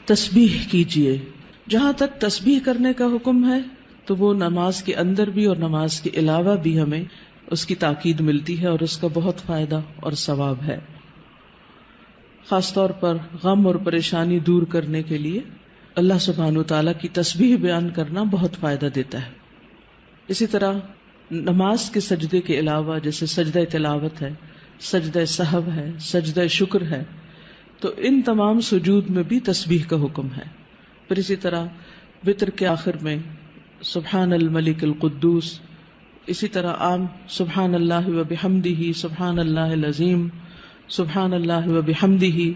تسبیح کیجیے. جہاں تک تسبیح کرنے کا حکم ہے تو وہ نماز کے اندر بھی اور نماز کے علاوہ بھی ہمیں اس کی تاکید ملتی ہے اور اس کا بہت فائدہ اور ثواب ہے. خاص طور پر غم اور پریشانی دور کرنے کے لیے اللہ سبحانہ وتعالیٰ کی تسبیح بیان کرنا بہت فائدہ دیتا ہے. اسی طرح نماز کے سجدے کے علاوہ جیسے سجدہ تلاوت ہے، سجدہ سہو ہے، سجدہ شکر ہے، تو ان تمام سجود میں بھی تسبیح کا حکم ہے. پھر اسی طرح وتر کے آخر میں سبحان الملک القدوس، اسی طرح عام سبحان اللہ و بحمدہ، سبحان اللہ العظیم، سبحان اللہ و بحمدہ،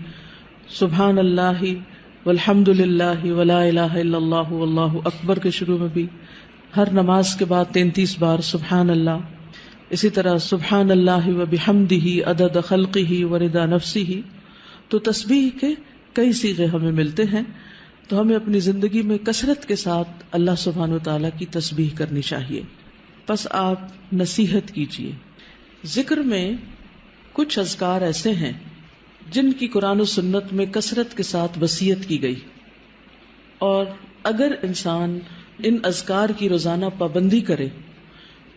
سبحان اللہ والحمد للہ ولا الہ الا اللہ واللہ اکبر کے شروع میں بھی ہر نماز کے بعد 33 بار سبحان اللہ. اسی طرح سبحان اللہ و بحمدہ عدد خلقہ ورضا نفسہ. تو تسبیح کے کئی صیغے ہمیں ملتے ہیں، تو ہمیں اپنی زندگی میں کثرت کے ساتھ اللہ سبحانہ وتعالیٰ کی تسبیح کرنی چاہیے. بس آپ نصیحت کیجیے. ذکر میں کچھ اذکار ایسے ہیں جن کی قرآن و سنت میں کثرت کے ساتھ وصیت کی گئی، اور اگر انسان ان اذکار کی روزانہ پابندی کرے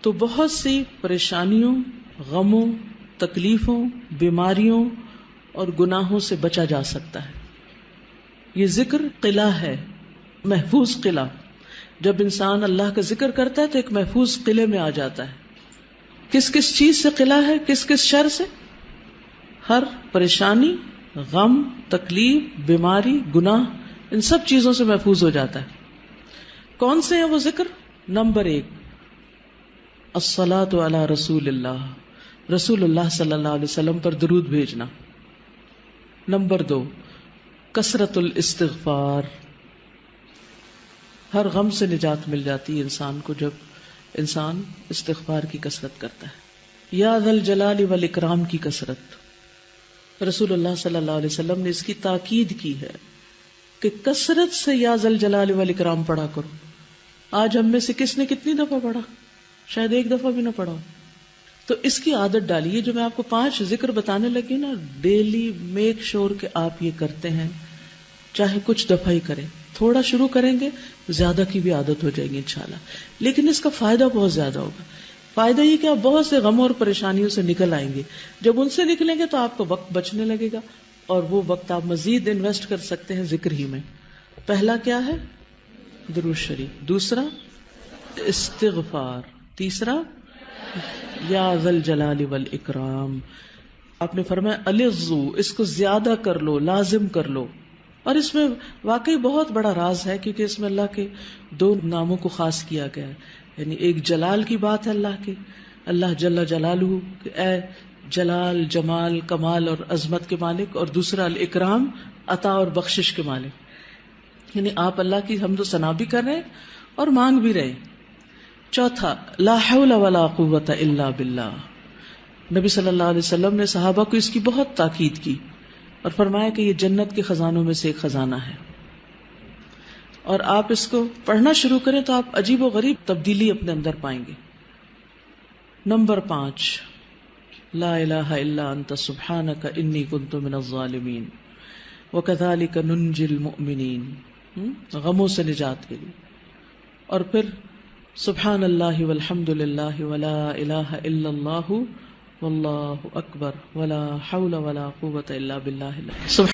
تو بہت سی پریشانیوں، غموں، تکلیفوں، بیماریوں اور گناہوں سے بچا جا سکتا ہے. یہ ذکر قلعہ ہے، محفوظ قلعہ. جب انسان اللہ کا ذکر کرتا ہے تو ایک محفوظ قلعے میں آ جاتا ہے. کس کس چیز سے قلعہ ہے؟ کس کس شر سے؟ ہر پریشانی، غم، تکلیف، بیماری، گناہ، ان سب چیزوں سے محفوظ ہو جاتا ہے. کون سے ہیں وہ ذکر؟ نمبر 1 الصلاۃ علی رسول اللہ، رسول اللہ صلی اللہ علیہ وسلم پر درود بھیجنا. نمبر 2 کثرت الاستغفار. ہر غم سے نجات مل جاتی ہے انسان کو جب انسان استغفار کی کثرت کرتا ہے. یا ذا الجلال والاکرام کی کثرت. رسول اللہ صلی اللہ علیہ وسلم نے اس کی تاکید کی ہے کہ کثرت سے یا ذا الجلال والاکرام پڑھا کرو. آج ہم میں سے کس نے کتنی دفعہ پڑھا؟ شاید ایک دفعہ بھی نہ پڑھا ہو. تو اس کی عادت ڈالیے. جو میں آپ کو 5 ذکر بتانے لگی نا، ڈیلی میک شور کہ آپ یہ کرتے ہیں، چاہے کچھ دفعہ ہی کریں. تھوڑا شروع کریں گے، زیادہ کی بھی عادت ہو جائے گی انشاءاللہ. لیکن اس کا فائدہ بہت زیادہ ہوگا. فائدہ یہ کہ آپ بہت سے غموں اور پریشانیوں سے نکل آئیں گے. جب ان سے نکلیں گے تو آپ کا وقت بچنے لگے گا، اور وہ وقت آپ مزید انویسٹ کر سکتے ہیں ذکر ہی میں. پہلا کیا ہے؟ درود شریف. دوسرا استغفار. تیسرا یا ذا الجلال والاکرام. آپ نے فرمایا الظو، اس کو زیادہ کر لو، لازم کر لو. اور اس میں واقعی بہت بڑا راز ہے، کیونکہ اس میں اللہ کے 2 ناموں کو خاص کیا گیا ہے. یعنی ایک جلال کی بات ہے اللہ کے، اللہ جل جلالہ کہ اے جلال، جمال، کمال اور عظمت کے مالک، اور دوسرا الاکرام، عطا اور بخشش کے مالک. یعنی آپ اللہ کی حمد و ثنا بھی کر رہے ہیں اور مانگ بھی رہے. چوتھا لا حول ولا قوت الا باللہ. نبی صلی اللہ علیہ وسلم نے صحابہ کو اس کی بہت تاکید کی اور فرمایا کہ یہ جنت کے خزانوں میں سے ایک خزانہ ہے، اور آپ اس کو پڑھنا شروع کریں تو آپ عجیب و غریب تبدیلی اپنے اندر پائیں گے. نمبر 5 لا الہ الا انت سبحانک انی کنت من الظالمین وکذالک ننجی المؤمنین. غموں سے نجات کے لیے. اور پھر سبحان اللہ والحمد للہ ولا الہ الا اللہ واللہ اکبر ولا حول ولا قوة الا باللہ.